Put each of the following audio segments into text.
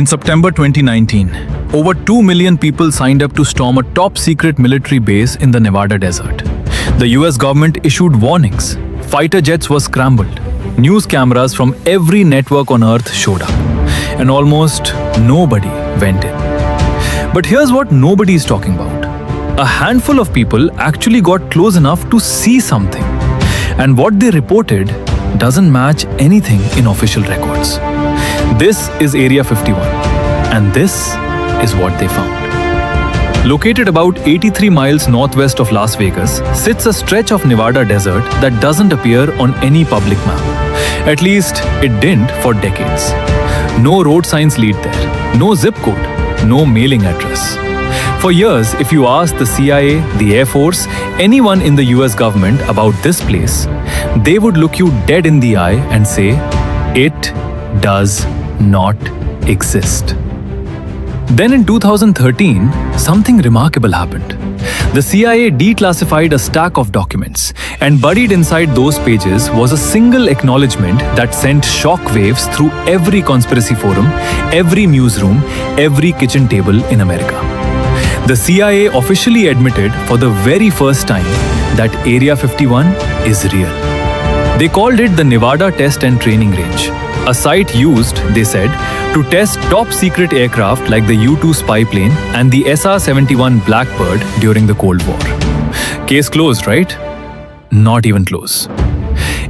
In September 2019, over 2 million people signed up to storm a top-secret military base in the Nevada desert. The US government issued warnings. Fighter jets were scrambled. News cameras from every network on Earth showed up. And almost nobody went in. But here's what nobody is talking about. A handful of people actually got close enough to see something. And what they reported doesn't match anything in official records. This is Area 51, and this is what they found. Located about 83 miles northwest of Las Vegas sits a stretch of Nevada desert that doesn't appear on any public map. At least, it didn't for decades. No road signs lead there, no zip code, no mailing address. For years, if you ask the CIA, the Air Force, anyone in the US government about this place, they would look you dead in the eye and say, it does not exist. Then in 2013, something remarkable happened. The CIA declassified a stack of documents, and buried inside those pages was a single acknowledgement that sent shockwaves through every conspiracy forum, every newsroom, every kitchen table in America. The CIA officially admitted for the very first time that Area 51 is real. They called it the Nevada Test and Training Range, a site used, they said, to test top-secret aircraft like the U-2 spy plane and the SR-71 Blackbird during the Cold War. Case closed, right? Not even close.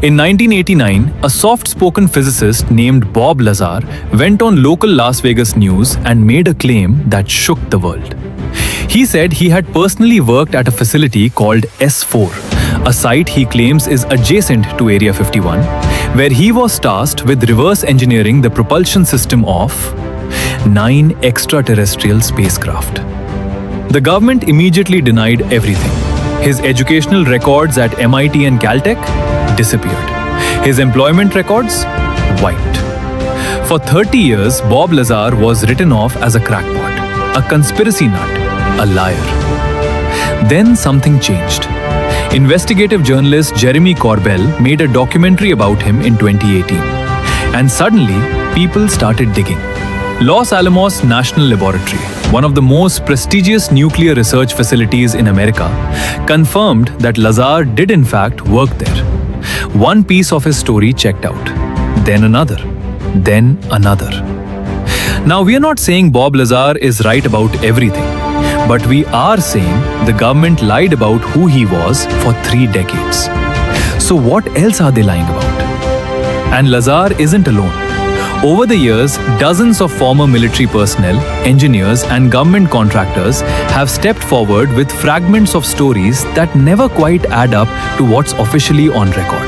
In 1989, a soft-spoken physicist named Bob Lazar went on local Las Vegas news and made a claim that shook the world. He said he had personally worked at a facility called S4, a site he claims is adjacent to Area 51, where he was tasked with reverse engineering the propulsion system of 9 extraterrestrial spacecraft. The government immediately denied everything. His educational records at MIT and Caltech disappeared. His employment records wiped. For 30 years, Bob Lazar was written off as a crackpot, a conspiracy nut, a liar. Then something changed. Investigative journalist Jeremy Corbell made a documentary about him in 2018. And suddenly, people started digging. Los Alamos National Laboratory, one of the most prestigious nuclear research facilities in America, confirmed that Lazar did in fact work there. One piece of his story checked out, then another, then another. Now, we are not saying Bob Lazar is right about everything, but we are saying the government lied about who he was for 3 decades. So what else are they lying about? And Lazar isn't alone. Over the years, dozens of former military personnel, engineers, and government contractors have stepped forward with fragments of stories that never quite add up to what's officially on record.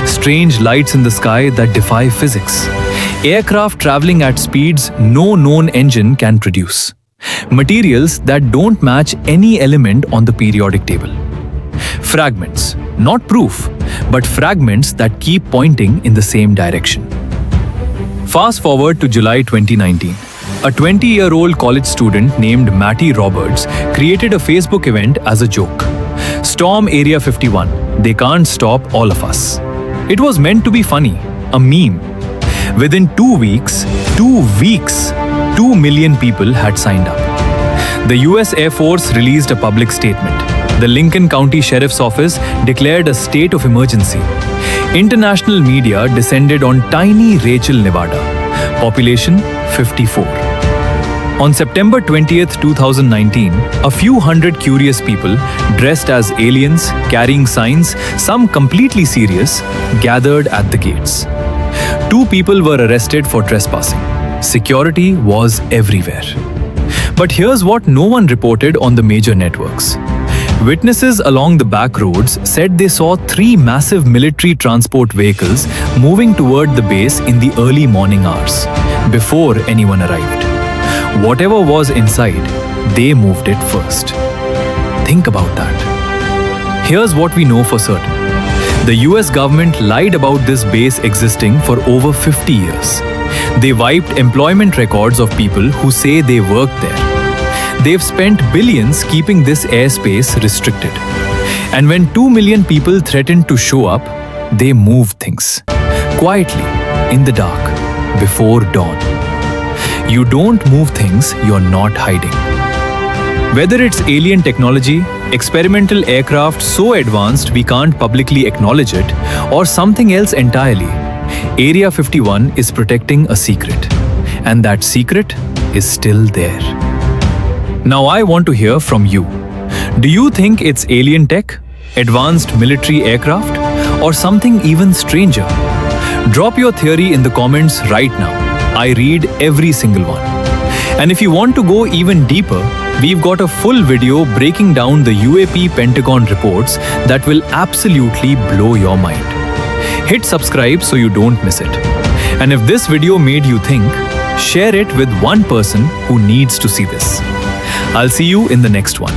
Strange lights in the sky that defy physics. Aircraft traveling at speeds no known engine can produce. Materials that don't match any element on the periodic table. Fragments, not proof, but fragments that keep pointing in the same direction. Fast forward to July 2019. A 20-year-old college student named Matty Roberts created a Facebook event as a joke. Storm Area 51. They can't stop all of us. It was meant to be funny, a meme. Within 2 weeks, 2 million people had signed up. The US Air Force released a public statement. The Lincoln County Sheriff's Office declared a state of emergency. International media descended on tiny Rachel, Nevada. Population 54. On September 20th, 2019, a few hundred curious people, dressed as aliens, carrying signs, some completely serious, gathered at the gates. 2 people were arrested for trespassing. Security was everywhere. But here's what no one reported on the major networks. Witnesses along the back roads said they saw 3 massive military transport vehicles moving toward the base in the early morning hours, before anyone arrived. Whatever was inside, they moved it first. Think about that. Here's what we know for certain. The US government lied about this base existing for over 50 years. They wiped employment records of people who say they worked there. They've spent billions keeping this airspace restricted. And when 2 million people threatened to show up, they moved things. Quietly, in the dark, before dawn. You don't move things you're not hiding. Whether it's alien technology, experimental aircraft so advanced we can't publicly acknowledge it, or something else entirely, Area 51 is protecting a secret. And that secret is still there. Now I want to hear from you. Do you think it's alien tech, advanced military aircraft, or something even stranger? Drop your theory in the comments right now. I read every single one. And if you want to go even deeper, we've got a full video breaking down the UAP Pentagon reports that will absolutely blow your mind. Hit subscribe so you don't miss it. And if this video made you think, share it with one person who needs to see this. I'll see you in the next one.